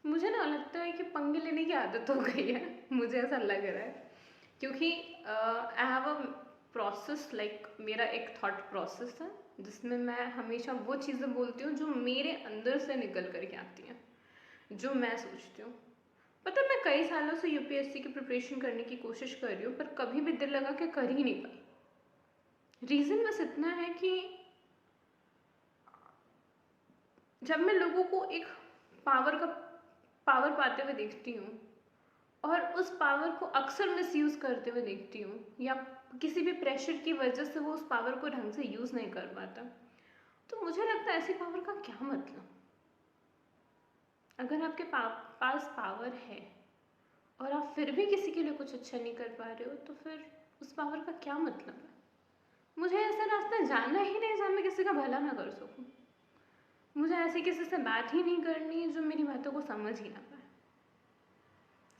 मुझे ना लगता है कि पंगे लेने की आदत हो गई है, मुझे ऐसा लग रहा है। क्योंकि आई हैव अ प्रोसेस, लाइक मेरा एक थॉट प्रोसेस है जिसमें मैं हमेशा वो चीज़ें बोलती हूँ जो मेरे अंदर से निकल कर के आती हैं, जो मैं सोचती हूँ। पता है, मैं कई सालों से यूपीएससी की प्रिपरेशन करने की कोशिश कर रही हूँ, पर कभी भी दिल लगा के कर ही नहीं पाई। रीज़न बस इतना है कि जब मैं लोगों को एक पावर पाते हुए देखती हूँ और उस पावर को अक्सर मिसयूज़ करते हुए देखती हूँ, या किसी भी प्रेशर की वजह से वो उस पावर को ढंग से यूज़ नहीं कर पाता, तो मुझे लगता है ऐसी पावर का क्या मतलब। अगर आपके पास पावर है और आप फिर भी किसी के लिए कुछ अच्छा नहीं कर पा रहे हो, तो फिर उस पावर का क्या मतलब है। मुझे ऐसा रास्ता जाना ही नहीं जहाँ मैं किसी का भला ना कर सकूँ। मुझे ऐसे किसी से बात ही नहीं करनी जो मेरी बातों को समझ ही ना पाए।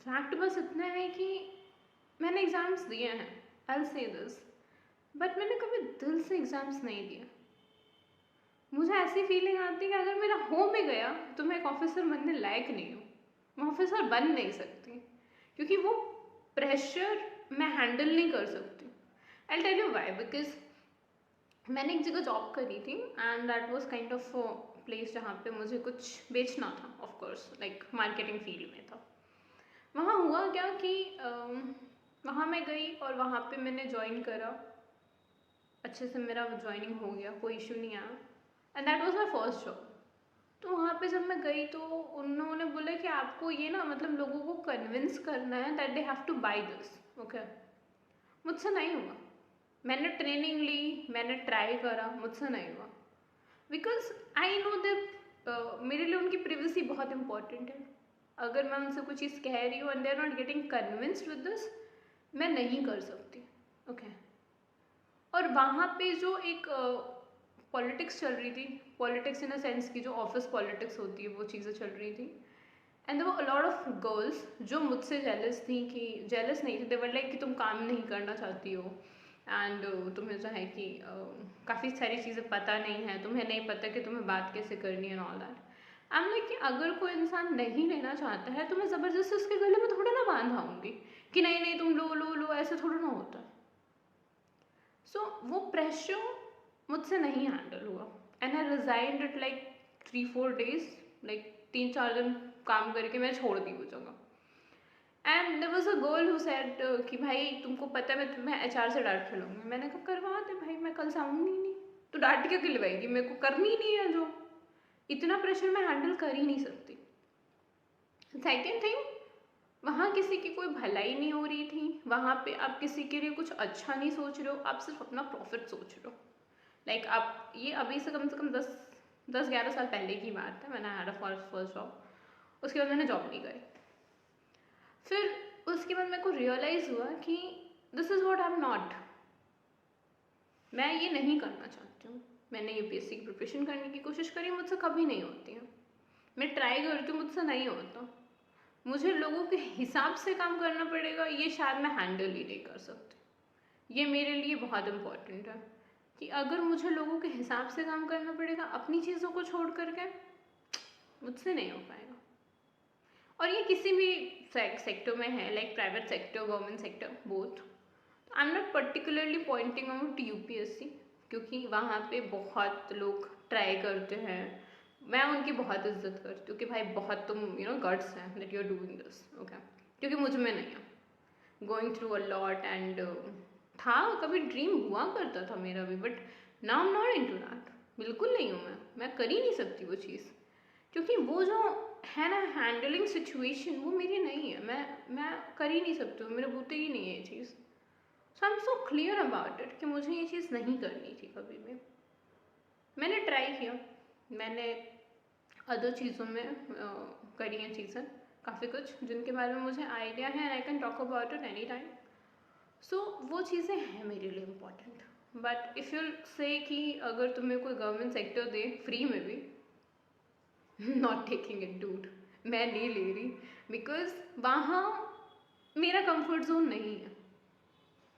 फैक्ट बस इतना है कि मैंने एग्ज़ाम्स दिए हैं, I will say this, but मैंने कभी दिल से एग्ज़ाम्स नहीं दिए। मुझे ऐसी फीलिंग आती है कि अगर मेरा हो भी गया तो मैं एक ऑफिसर बनने लायक नहीं हूँ, मैं ऑफिसर बन नहीं सकती, क्योंकि वो प्रेशर मैं हैंडल नहीं कर सकती। I tell you why, because मैंने एक जगह जॉब करी थी and that was kind of place जहाँ पे मुझे कुछ बेचना था, of course like marketing field में था। वहाँ हुआ क्या कि वहाँ मैं गई और वहाँ पे मैंने ज्वाइन करा, अच्छे से मेरा ज्वाइनिंग हो गया, कोई इशू नहीं आया, and that was my first job. तो वहाँ पे जब मैं गई तो उन्होंने बोला कि आपको ये ना मतलब लोगों को कन्विंस करना है that they have two by this. Okay, मुझसे नहीं हुआ। मैंने ट्रेनिंग ली, मैंने ट्राई करा, मुझसे नहीं हुआ, बिकॉज आई नो दैट मेरे लिए उनकी प्रिवेसी बहुत इंपॉर्टेंट है। अगर मैं उनसे कोई चीज़ कह रही हूँ and they are not getting convinced with this, मैं नहीं कर सकती। ओके, और वहाँ पे जो एक पॉलिटिक्स चल रही थी, पॉलिटिक्स इन अ सेंस की जो ऑफिस पॉलिटिक्स होती है वो चीज़ें चल रही थी, and there were a lot of girls जो मुझसे जेलस थी, कि जेलस नहीं थी, दे वर लाइक कि तुम काम नहीं करना चाहती हो एंड तुम्हें जो है कि काफ़ी सारी चीज़ें पता नहीं है, तुम्हें नहीं पता कि तुम्हें बात कैसे करनी है and all that. I am like कि अगर कोई इंसान नहीं लेना चाहता है तो मैं ज़बरदस्ती उसके गले में थोड़ा ना बांध आऊँगी कि नहीं नहीं तुम लो लो लो, ऐसे थोड़ा ना होता है। सो वो प्रेशर मुझसे नहीं हैंडल हुआ and I resigned it like 3-4 days, like 3-4 दिन काम करके मैं छोड़ दी वो जगह। And there was a girl who said कि भाई तुमको पता है मैं तुम्हें एचआर से डांट खिलाऊंगी। मैंने कहा करवा दे भाई, मैं कल से आऊँगी ही नहीं, तो डांट क्यों खिलवाएगी, मेरे को करनी ही नहीं है जो। इतना प्रेशर मैं हैंडल कर ही नहीं सकती। सेकेंड थिंग, वहाँ किसी की कोई भलाई नहीं हो रही थी, वहाँ पे आप किसी के लिए कुछ अच्छा नहीं सोच रहे हो, आप सिर्फ अपना प्रॉफिट सोच रहे हो। लाइक आप ये अभी से कम 10-11 साल पहले की बात है, मैंने हैड अ फर्स्ट जॉब, उसके बाद मैंने जॉब नहीं करी। फिर उसके बाद मेरे को रियलाइज़ हुआ कि this is what I am not, मैं ये नहीं करना चाहती हूँ। मैंने यूपीएससी की प्रिपरेशन करने की कोशिश करी, मुझसे कभी नहीं होती है। मैं ट्राई करती हूँ, मुझसे नहीं होता। मुझे लोगों के हिसाब से काम करना पड़ेगा, ये शायद मैं हैंडल ही नहीं कर सकती। ये मेरे लिए बहुत इम्पोर्टेंट है कि अगर मुझे लोगों के हिसाब से काम करना पड़ेगा अपनी चीज़ों को छोड़ करके, मुझसे नहीं हो पाएगा। और ये किसी भी सेक्टर में है, like private sector, government sector, both. I am not particularly pointing out UPSC, क्योंकि वहाँ पे बहुत लोग ट्राई करते हैं, मैं उनकी बहुत इज्जत करती हूँ कि भाई बहुत तुम गट्स हैं that you are doing this. Okay, क्योंकि मुझ में नहीं है। Going through a lot and था, कभी ड्रीम हुआ करता था मेरा भी, but now I am not into that. बिल्कुल नहीं हूँ मैं कर ही नहीं सकती वो चीज़, क्योंकि वो जो है ना हैंडलिंग सिचुएशन, वो मेरी नहीं है। मैं कर ही नहीं सकती हूँ, मेरे बूते ही नहीं है ये चीज़। So I am so clear about it कि मुझे ये चीज़ नहीं करनी थी कभी भी। मैंने ट्राई किया, मैंने अदर चीज़ों में करी हैं चीज़ें काफ़ी कुछ जिनके बारे में मुझे आइडिया है and I can talk about it any time. सो वो चीज़ें हैं मेरे लिए इम्पॉर्टेंट। बट इफ़ यू से कि अगर तुम्हें कोई गवर्नमेंट सेक्टर दे फ्री में भी, नॉट टेकिंग इट डूड, मैं नहीं ले रही, बिकॉज वहाँ मेरा कंफर्ट जोन नहीं है।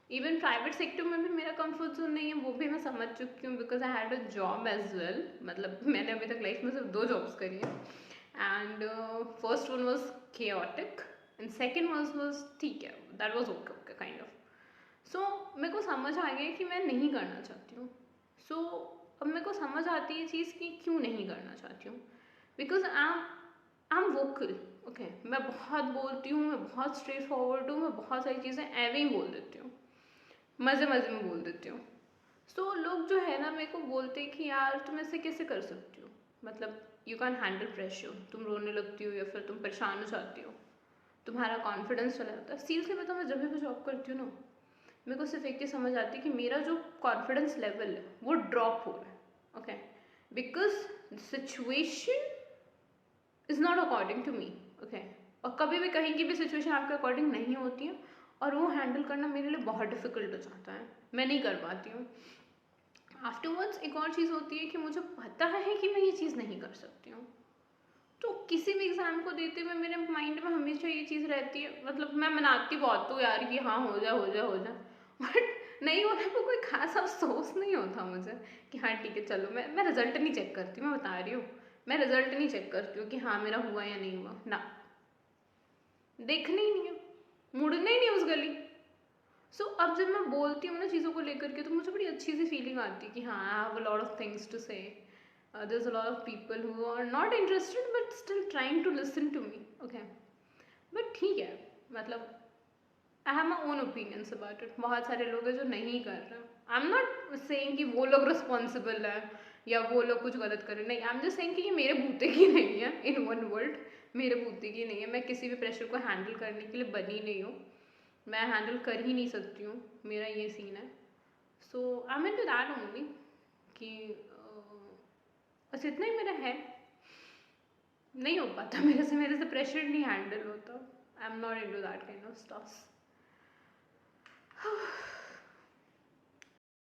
इवन प्राइवेट सेक्टर में भी मेरा कंफर्ट जोन नहीं है, वो भी मैं समझ चुकी हूँ, because I had a job as well. मतलब मैंने अभी तक लाइफ में सिर्फ 2 जॉब्स करी हैं and first one was chaotic and second was ठीक है, that was okay kind of. So मेरे को समझ आ गया कि मैं नहीं करना चाहती हूँ. So अब मेरे को समझ आती है चीज़ कि क्यों नहीं करना चाहती हूँ. Because I am vocal. Okay, मैं बहुत बोलती हूँ, मैं बहुत स्ट्रेट फॉरवर्ड हूँ, मैं बहुत सारी चीज़ें ऐवे ही बोल देती हूँ, मज़े मज़े में बोल देती हूँ. सो लोग जो है ना मेरे को बोलते हैं कि यार तुम ऐसे कैसे कर सकती हो, मतलब यू कैन हैंडल प्रेशर, तुम रोने लगती हो या फिर तुम परेशान हो जाती हो, तुम्हारा कॉन्फिडेंस चला जाता है. सीरियसली बताओ, मैं जब भी जॉब करती हूँ ना, मेरे को सिर्फ एक चीज़ समझ आती है कि मेरा जो कॉन्फिडेंस लेवल है वो ड्रॉप हो रहा है. Okay, because situation is not according to me. Okay, और कभी भी कहीं की भी सिचुएशन आपके अकॉर्डिंग नहीं होती है और वो हैंडल करना मेरे लिए बहुत डिफिकल्ट हो जाता है, मैं नहीं कर पाती हूँ. आफ्टरवर्ड्स एक और चीज़ होती है कि मुझे पता है कि मैं ये चीज़ नहीं कर सकती हूँ. तो किसी भी एग्ज़ाम को देते हुए मेरे माइंड में हमेशा ये चीज़ रहती है, मतलब मैं मनाती बहुत हूँ यार कि हाँ हो जा हो जा हो जा, बट नहीं होने पर कोई खास अफसोस नहीं होता मुझे कि हाँ ठीक है चलो. मैं रिजल्ट नहीं चेक करती, मैं बता रही हूँ, मैं रिजल्ट नहीं चेक करती हूँ कि हाँ मेरा हुआ या नहीं हुआ ना, देखना ही नहीं है, मुड़ना ही नहीं उस गली. सो अब जब मैं बोलती हूँ ना चीज़ों को लेकर के, तो मुझे बड़ी अच्छी सी फीलिंग आती है कि हाँ I have a lot of things to say. There's a lot of people who are not interested but still trying to listen to me. Okay, but ठीक है, मतलब I have my own opinions about it. बहुत सारे लोग हैं जो नहीं कर रहे. आई एम नॉट सेइंग कि वो लोग रिस्पॉन्सिबल है या वो लोग कुछ गलत कर रहे, नहीं. आई एम जस्ट सेइंग कि ये मेरे बूते की नहीं है. इन वन वर्ल्ड, मेरे बूते की नहीं है. मैं किसी भी प्रेशर को हैंडल करने के लिए बनी नहीं हूँ, मैं हैंडल कर ही नहीं सकती हूँ, मेरा ये सीन है. So I am into that only कि बस इतना ही मेरा है. नहीं हो पाता मेरे से प्रेशर नहीं हैंडल होता. आई am not into that kind of stuffs.